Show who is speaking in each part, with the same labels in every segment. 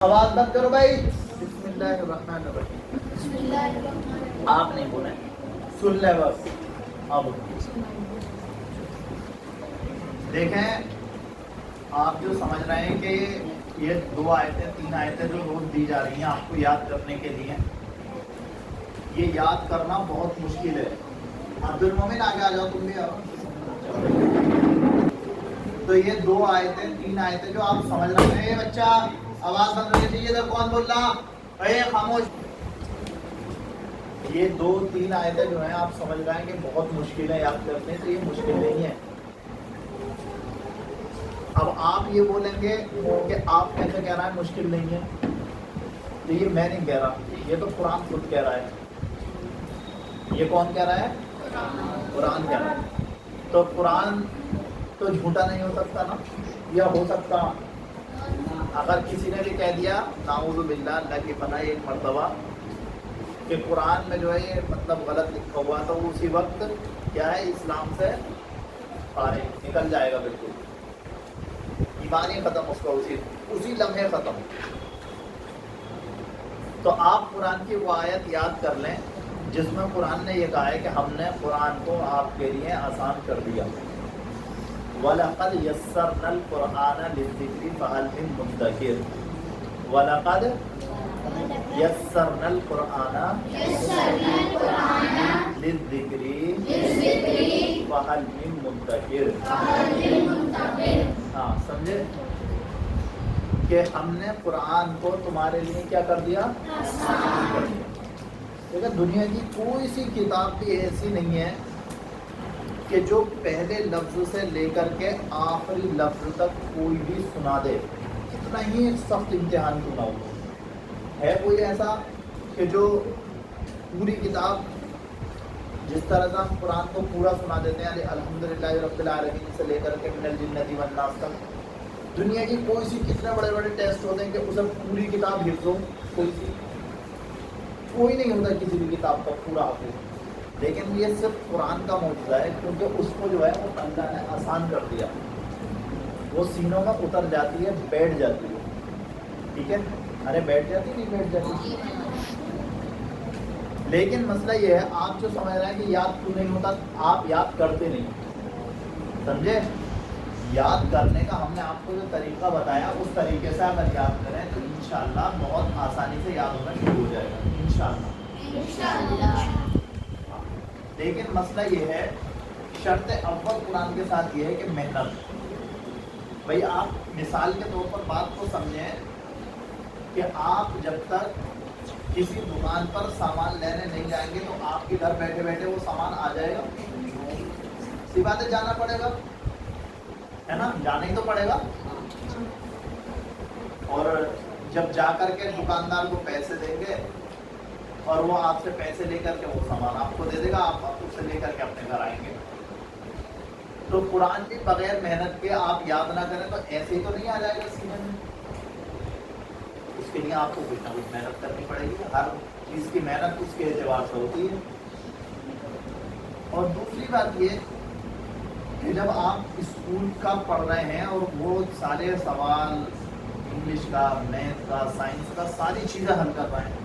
Speaker 1: آواز بند کرو بھائی. بسم اللہ الرحمن الرحیم. آپ نہیں بولیں, سن لے بس. اب دیکھیں, آپ جو سمجھ رہے ہیں کہ یہ 2 آیتیں 3 آیتیں جو روز دی جا رہی ہیں آپ کو یاد کرنے کے لیے, یہ یاد کرنا بہت مشکل ہے. عبد المومن آگے آ جاؤ, تم بھی آؤ. تو یہ 2 آیتیں 3 آیتیں جو آپ سمجھ رہے ہیں, بچہ آواز بند ہونی چاہیے. ادھر کون بول رہا, اے خاموش. یہ 2-3 آیتیں جو ہیں آپ سمجھ رہے ہیں کہ بہت مشکل ہے یاد کرنے, تو یہ مشکل نہیں ہے. اب آپ یہ بولیں گے کہ آپ کیسے کہہ رہا ہے مشکل نہیں ہے, تو یہ میں نہیں کہہ رہا, یہ تو قرآن خود کہہ رہا ہے. یہ کون کہہ رہا ہے؟ قرآن کہہ رہا ہے. تو قرآن تو جھوٹا نہیں ہو سکتا نا, یا ہو سکتا؟ اگر کسی نے بھی کہہ دیا نعوذ باللہ, اللہ کی پناہ, ایک مرتبہ کہ قرآن میں جو ہے یہ مطلب غلط لکھا ہوا, تو اسی وقت کیا ہے, اسلام سے فارغ نکل جائے گا بالکل, ایمان ہی ختم اس کا, اسی لمحے ختم. تو آپ قرآن کی وہ آیت یاد کر لیں جس میں قرآن نے یہ کہا ہے کہ ہم نے قرآن کو آپ کے لیے آسان کر دیا. وَلَقَدْ يَسَّرْنَا الْقُرْآنَ لِلذِّكْرِ فَهَلْ مِن مُدَّكِرٍ. وَلَقَدْ يَسَّرْنَا الْقُرْآنَ لِلذِّكْرِ فَهَلْ مِن مُدَّكِرٍ. ہاں سمجھے کہ ہم نے قرآن کو تمہارے لیے کیا کر دیا, آسان کر دیا. لیکن دنیا کی کوئی سی کتاب بھی ایسی نہیں ہے کہ جو پہلے لفظ سے لے کر کے آخری لفظ تک کوئی بھی سنا دے, کتنا ہی سخت امتحان کیوں نہ ہو. ہے کوئی ایسا کہ جو پوری کتاب جس طرح سے ہم قرآن کو پورا سنا دیتے ہیں, الحمدللہ رب العالمین سے لے کر کے من الجنۃ والناس تک, دنیا کی کوئی سی, کتنے بڑے بڑے ٹیسٹ ہوتے ہیں کہ اسے پوری کتاب حفظ ہو, کوئی نہیں ہوتا کسی بھی کتاب کا پورا حافظ. لیکن یہ صرف قرآن کا معجزہ ہے, کیونکہ اس کو جو ہے وہ اللہ نے آسان کر دیا. وہ سینوں میں اتر جاتی ہے, بیٹھ جاتی ہے. ٹھیک ہے, ارے بیٹھ جاتی نہیں بیٹھ جاتی. لیکن مسئلہ یہ ہے, آپ جو سمجھ رہے ہیں کہ یاد کیوں نہیں ہوتا, آپ یاد کرتے نہیں. سمجھے, یاد کرنے کا ہم نے آپ کو جو طریقہ بتایا اس طریقے سے اگر یاد کریں تو انشاءاللہ بہت آسانی سے یاد ہونا شروع ہو جائے گا انشاءاللہ. لیکن مسئلہ یہ ہے, شرط اول قرآن کے ساتھ یہ ہے کہ محنت. بھائی آپ مثال کے طور پر بات کو سمجھیں کہ آپ جب تک کسی دکان پر سامان لینے نہیں جائیں گے تو آپ کے گھر بیٹھے بیٹھے وہ سامان آ جائے گا. سی بات ہے, جانا پڑے گا, ہے نا, جانا ہی تو پڑے گا. اور جب جا کر کے دکاندار کو پیسے دیں گے اور وہ آپ سے پیسے لے کر کے وہ سامان آپ کو دے دے گا, آپ اسے لے کر کے اپنے گھر آئیں گے. تو قرآن بھی بغیر محنت کے آپ یاد نہ کریں تو ایسے ہی تو نہیں آ جائے گا سینے میں. اس کے لیے آپ کو کچھ نہ کچھ محنت کرنی پڑے گی. ہر چیز کی محنت اس کے اعتبار سے ہوتی ہے. اور دوسری بات یہ کہ جب آپ اسکول کا پڑھ رہے ہیں اور وہ سارے سوال انگلش کا, میتھ کا, سائنس کا, ساری چیزیں حل کر رہے ہیں,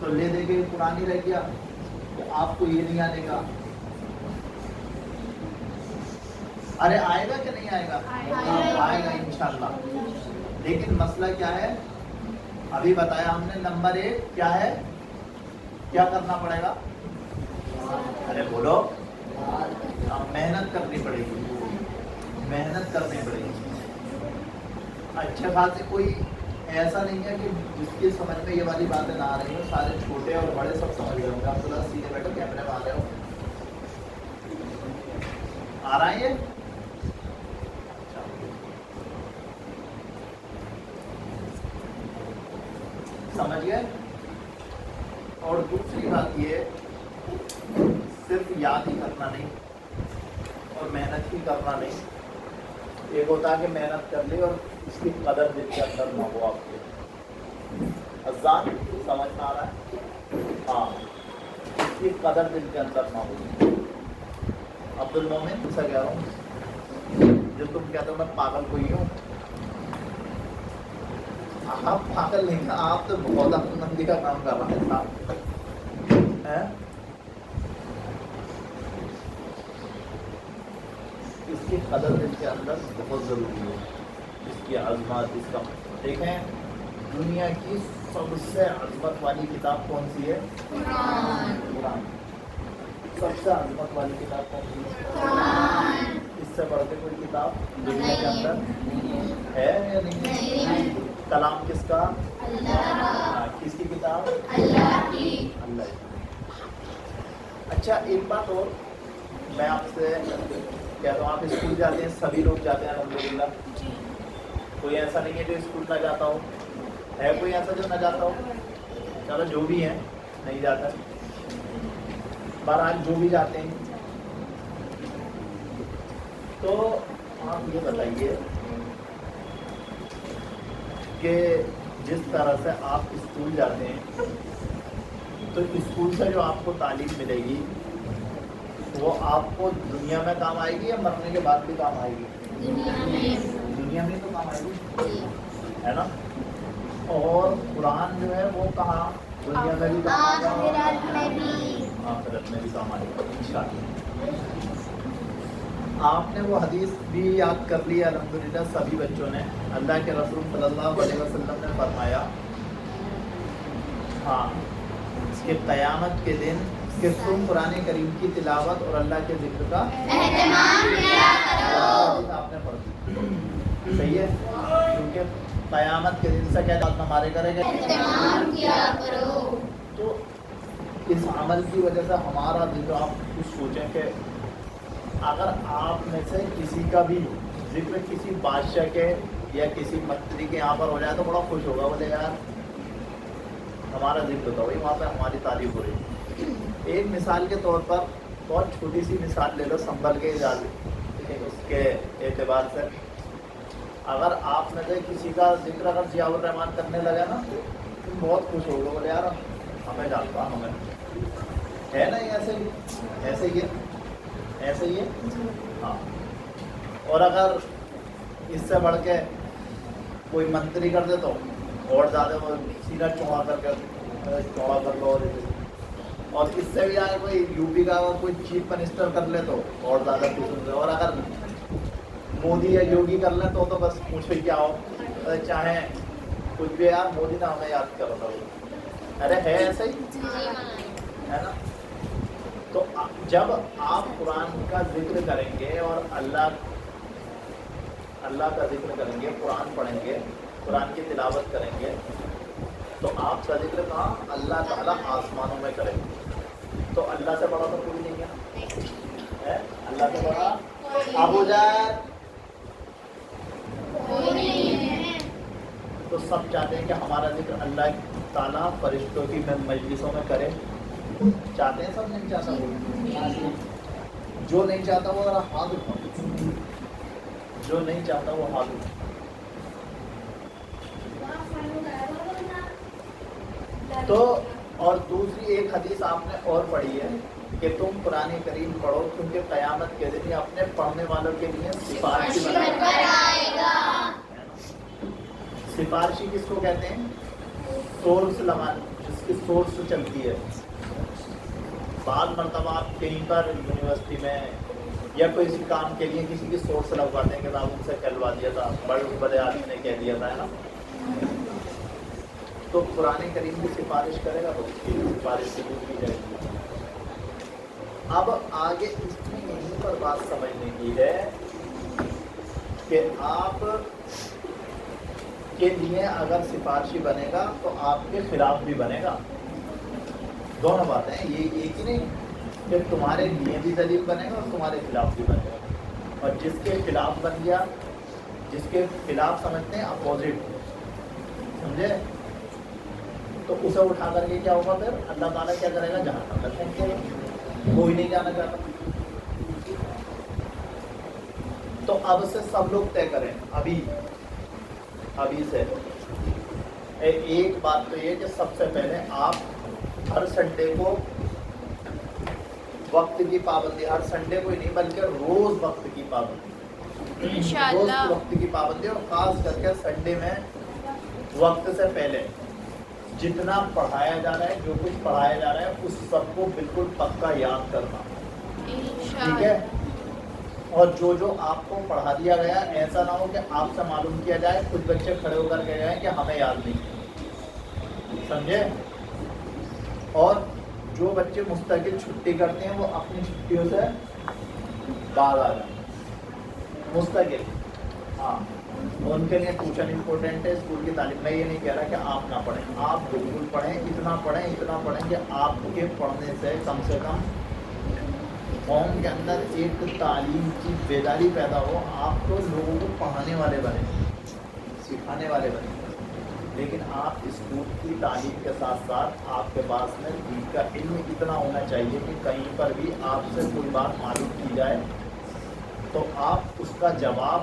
Speaker 1: تو لے دے کے قرآن ہی رہ گیا کہ آپ کو یہ نہیں آنے گا. ارے آئے گا کہ نہیں آئے گا؟ آئے گا انشاءاللہ. لیکن مسئلہ کیا ہے, ابھی بتایا ہم نے, نمبر 1 کیا ہے, کیا کرنا پڑے گا؟ ارے بولو, محنت کرنی پڑے گی, محنت کرنی پڑے گی. اچھے خاصے کوئی ایسا نہیں ہے کہ جس کی سمجھ میں یہ والی باتیں نہ آ رہی ہوں. سارے چھوٹے اور بڑے سب سمجھ رہے ہوں گے. آپ تھوڑا سیدھے بیٹھو, کیمرے میں آ رہے ہو, آ رہا ہے یہ سمجھ گئے. اور دوسری بات یہ, صرف یاد ہی کرنا نہیں اور محنت ہی کرنا نہیں. ایک ہوتا ہے کہ محنت کر لی اور اس کی قدر دل کے اندر نہ ہو. آپ کے اذان سمجھ میں آ رہا ہے, ہاں, اس کی قدر دل کے اندر نہ ہو. عبد المومن سے کہہ رہا ہوں, جو تم کہتے ہو میں پاگل ہوئی ہوں, आप पागल नहीं हैं, आप तो बहुत अक्लमंदी का काम कर रहे हैं साहब। इसकी कदर इसके अंदर बहुत ज़रूरी है, इसकी अजमत, इसका देखें। दुनिया की सबसे अजमत वाली किताब कौन सी है? कुरान। सबसे अजमत वाली किताब कौन सी है? कुरान। इससे बढ़ के कोई किताब दुनिया के अंदर है या नहीं है? कलाम किसका? अल्लाह। किसकी किताब? अल्लाह की। अच्छा, एक बात और मैं आपसे कह रहा हूँ, आप स्कूल जाते हैं, सभी लोग जाते हैं अल्हम्दुलिल्लाह, कोई ऐसा नहीं है जो स्कूल ना जाता हो, है कोई ऐसा जो ना जाता हो? चलो जो भी है नहीं जाता, बहरहाल जो भी जाते हैं, तो आप ये बताइए कि जिस तरह से आप स्कूल जाते हैं, तो स्कूल से जो आपको तालीम मिलेगी वो आपको दुनिया में काम आएगी या मरने के बाद भी काम आएगी? दुनिया में तो काम आएगी, है ना? और कुरान जो है वो कहाँ? दुनिया में भी काम आएगा, आखिरत में भी काम आएगा इंशाअल्लाह। आपने वो हदीस भी याद कर ली अल्हम्दुलिल्लाह सभी बच्चों ने। अल्लाह के रसूल सल्लल्लाहु अलैहि वसल्लम ने फरमाया, हाँ, कि क़यामत के दिन कि तुम कुरान करीम की तिलावत और अल्लाह के जिक्र का एहतमाम किया करो। आपने पढ़ दी, सही है, क्योंकि क़यामत के दिन से क्या बात हमारे करेगा? एहतमाम किया करो। तो इस अमल की वजह से हमारा दिल, आप कुछ सोचें कि अगर आप में से किसी का भी जिक्र किसी बादशाह के या किसी मंत्री के यहाँ पर हो जाए तो बड़ा खुश होगा, बोले यार हमारा जिक्र था, वही वहाँ पे हमारी तारीफ हो रही। एक मिसाल के तौर पर बहुत छोटी सी मिसाल ले लो, संभल के उसके एतबार से, अगर आप में से किसी का जिक्र अगर जियाउर रहमान करने लगा ना तो बहुत खुश होगा, बोले यार हमें जानता, हमें है ना, ऐसे ही ऐसे ही है, ऐसे ही है, हाँ। और अगर इससे बढ़ के कोई मंत्री कर दे तो और ज़्यादा वो सीधा चौड़ा कर लो, और इससे भी आगे कोई यूपी का कोई चीफ मिनिस्टर कर ले तो और ज़्यादा खुश होते, और अगर मोदी या योगी कर ले तो बस पूछो ही क्या हो, चाहे कुछ भी, यार मोदी ने हमें याद कर रहा था, अरे है ऐसा ही, है ना? तो जब आप कुरान का जिक्र करेंगे और अल्लाह का जिक्र करेंगे, कुरान पढ़ेंगे, कुरान की तिलावत करेंगे, तो आपका जिक्र कहाँ? अल्लाह ताला आसमानों में करेंगे। तो अल्लाह से बड़ा तो कोई नहीं है, अल्लाह से बड़ा अबू जहल कोई नहीं है। तो सब चाहते हैं कि हमारा जिक्र अल्लाह ताला फरिश्तों की मजलिसों में करे, चाहते हैं सब, नहीं चाहता वो, जो नहीं चाहता वो जरा हाथ उठाओ, जो नहीं चाहता वो हाथ उठाओ। तो और दूसरी एक हदीस आपने और पढ़ी है कि तुम कुरान करीम पढ़ो क्योंकि क़यामत के दिन अपने पढ़ने वालों के लिए सिफारिशी बनकर आएगा। सिफारिशी किसको कहते हैं? सोर्स लगान, जिसकी सोर्स चलती है। बाद मरतबा आप कहीं पर यूनिवर्सिटी में या कोई काम के लिए किसी की सोर्स लगवाते हैं कि साहब उनसे कहलवा दिया था, बड़े बड़े आदमी ने कह दिया था, है ना? तो कुरान करीम की सिफारिश करेगा तो उसकी सिफारिश कबूल की जाएगी। अब आगे इसमें यहीं पर बात समझने की है कि आप के लिए अगर सिफारिशी बनेगा तो आपके खिलाफ भी बनेगा। दोनों बातें हैं, ये एक ही नहीं कि तुम्हारे लिए भी दलील बनेगा और तुम्हारे खिलाफ भी बनेगा। और जिसके खिलाफ बन गया, जिसके खिलाफ समझते हैं अपोजिट, समझे, तो उसे उठा करके क्या होगा फिर? अल्लाह ताला क्या करेगा? जहन्नम में फेंक देगा, कोई नहीं जाना चाहता। तो अब से सब लोग तय करें, अभी से एक बात तो ये कि सबसे पहले आप हर संडे को वक्त की पाबंदी, हर संडे को ही नहीं बल्कि रोज वक्त की पाबंदी, रोज वक्त की पाबंदी, और खास करके संडे में वक्त से पहले जितना पढ़ाया जा रहा है, जो कुछ पढ़ाया जा रहा है, उस सबको बिल्कुल पक्का याद करना, ठीक है। और जो जो आपको पढ़ा दिया गया, ऐसा ना हो कि आपसे मालूम किया जाए, कुछ बच्चे खड़े होकर कह जाए कि हमें याद नहीं, समझे। और जो बच्चे मुस्तकिल छुट्टी करते हैं वो अपनी छुट्टियों से बाहर आ जाए, मुस्तकिल। हाँ, उनके लिए ट्यूशन इम्पोर्टेंट है, स्कूल की तालीम। मैं ये नहीं कह रहा कि आप ना पढ़ें, आप बिल्कुल पढ़ें, इतना पढ़ें कि आपके पढ़ने से कम कौम के अंदर एक तालीम की बेदारी पैदा हो। आप तो लोगों को पढ़ाने वाले बने, सिखाने वाले बने, लेकिन आप स्कूल की तालीम के साथ साथ आपके पास में दीन का इल्म इतना होना चाहिए कि कहीं पर भी आपसे कोई बात मालूम की जाए तो आप उसका जवाब,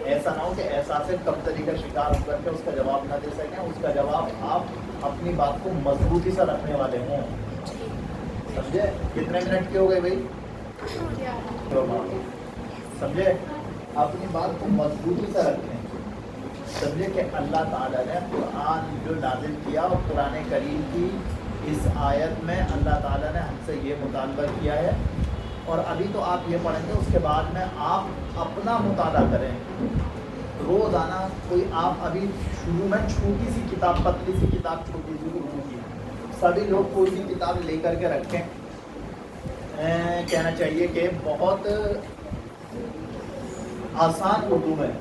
Speaker 1: ऐसा ना हो कि एहसास कमतरी का शिकार होकर के उसका जवाब ना दे सकें, उसका जवाब आप अपनी बात को मजबूती से रखने वाले हों, समझे। कितने मिनट के हो गए भाई, समझे। अपनी बात को मजबूती से रखें, समझे कि अल्लाह ताला ने कुरान जो नाजिल किया, और कुरान करीम की इस आयत में अल्लाह ताला ने हमसे ये मुतालबा किया है। और अभी तो आप ये पढ़ेंगे, उसके बाद में आप अपना मुताला करें रोज़ाना। कोई आप अभी शुरू में छोटी सी किताब, पतली सी किताब, छोटी सी उर्दू की, सभी लोग कोई भी किताब लेकर के रखें। कहना चाहिए कि बहुत आसान उर्दू में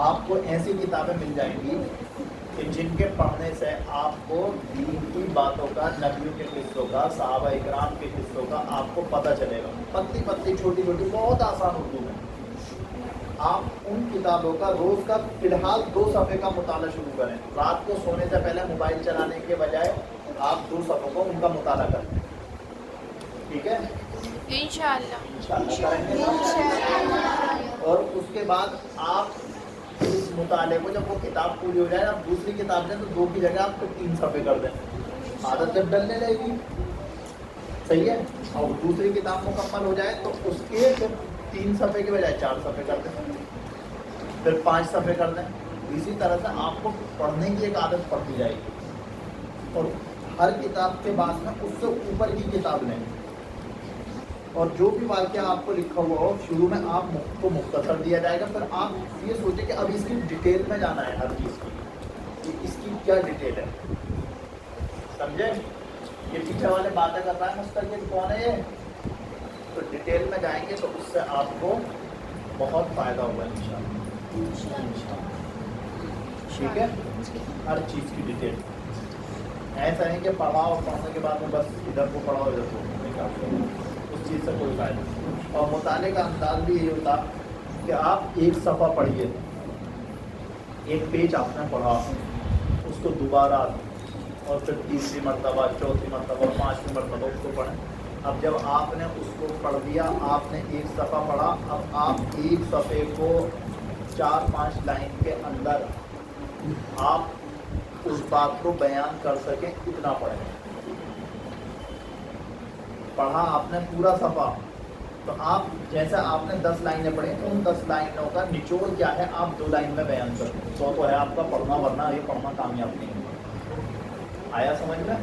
Speaker 1: आपको ऐसी किताबें मिल जाएंगी कि जिनके पढ़ने से आपको दीन की बातों का, नबियों के किस्सों का, सहाबा इकराम के किस्सों का आपको पता चलेगा। पतली पतली छोटी छोटी बहुत आसान उर्दू में आप उन किताबों का रोज़ का फिलहाल 2 सफ़े का मुताला शुरू करें। रात को सोने से पहले मोबाइल चलाने के बजाय आप 2 सफ़ों को उनका मुताला करें, ठीक है। इंशाअल्लाह करेंगे। और उसके बाद आप इस मुताले को, जब वो किताब पूरी हो जाए, आप दूसरी किताब दें तो 2 की जगह आप 3 सफ़े कर दें, आदत जब डलने लगेगी, सही है। और दूसरी किताब मुकम्मल हो जाए तो उसके फिर 3 सफ़े के बजाय 4 सफ़े कर दें, फिर 5 सफ़े कर दें। इसी तरह से आपको पढ़ने की एक आदत पड़ती जाएगी। और हर किताब के बाद में उससे ऊपर की किताब लें, और जो भी वाक्य आपको लिखा हुआ हो शुरू में आपको मुख्तसर दिया जाएगा। फिर आप ये सोचें कि अब इसकी डिटेल में जाना है, हर चीज़ की, कि इसकी क्या डिटेल है, समझे। ये पीछे वाले बातें कर रहा है मुस्तकिल कौन है ये, तो डिटेल में जाएंगे तो उससे आपको बहुत फ़ायदा होगा इंशाअल्लाह, ठीक है। हर चीज़ की डिटेल, ऐसा नहीं कि पढ़ाओ, पढ़ने के बाद में बस इधर को पढ़ाओ इधर को नहीं, उस चीज़ से कोई फ़ायदा नहीं। और मुताले का अंदाज भी ये होता कि आप एक सफ़ा पढ़िए, एक पेज आपने पढ़ा, उसको दोबारा और फिर तीसरी मरतबा, चौथी मरतबा, 5वीं मरतबा उसको पढ़ें। अब जब आपने उसको पढ़ दिया, आपने एक सफ़ा पढ़ा, अब आप एक सफ़े को 4-5 लाइन के अंदर आप उस बात को बयान कर सकें, इतना पढ़ें। पढ़ा आपने पूरा सफ़ा, तो आप जैसे आपने 10 लाइनें पढ़ी, उन 10 लाइनों का निचोड़ क्या है आप 2 लाइन में बयान कर दें, तो है आपका पढ़ना, वरना ये पढ़ना कामयाब नहीं है। आया समझ में?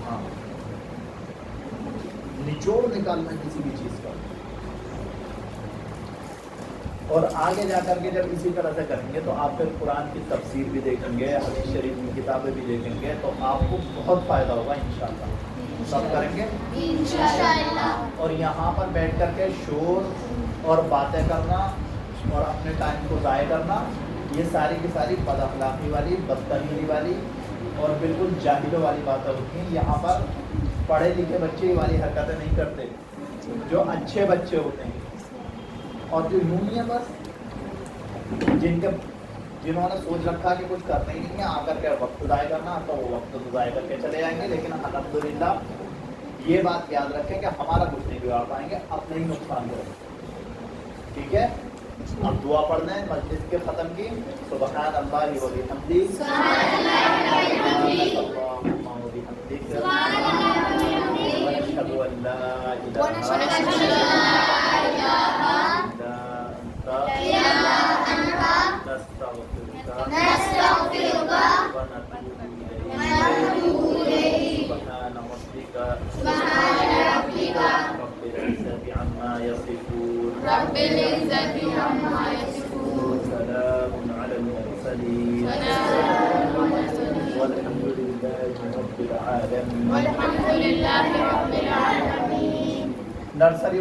Speaker 1: हाँ, निचोड़ निकालना किसी भी चीज़ का। और आगे जा कर के जब इसी तरह से करेंगे तो आप फिर कुरान की तफसीर भी देखेंगे, हदीस शरीफ की किताबें भी देखेंगे, तो आपको बहुत फ़ायदा होगा इंशाअल्लाह। सब करेंगे इंशाअल्लाह। और यहाँ पर बैठ कर के शोर और बातें करना और अपने टाइम को ज़ाया करना, ये सारी की सारी बदअखलाक़ी वाली, बदतमीज़ी वाली और बिल्कुल जाहिलों वाली बातें होती हैं। यहाँ पर पढ़े लिखे बच्चे ये वाली हरकतें नहीं करते, जो अच्छे बच्चे होते हैं और जो यूँ ही है बस, जिन्होंने सोच रखा कि कुछ करना ही नहीं है, आकर के वक्त ज़ाया करना, तो वो वक्त तो ज़ाया करके चले जाएंगे। लेकिन अल्हम्दुलिल्लाह ये बात याद रखें कि हमारा कुछ नहीं बिगाड़ पाएंगे, अपने ही नुकसान करेंगे, ठीक है। अब दुआ पढ़ लें मजलिस के ख़त्म की। सुबहान अल्लाह व बिहम्दिही, नस्तगफिरुका ونتوب إليه سبحان ربك رب العزة عما يصفون وسلام على المرسلين والحمد لله رب العالمين. نرسری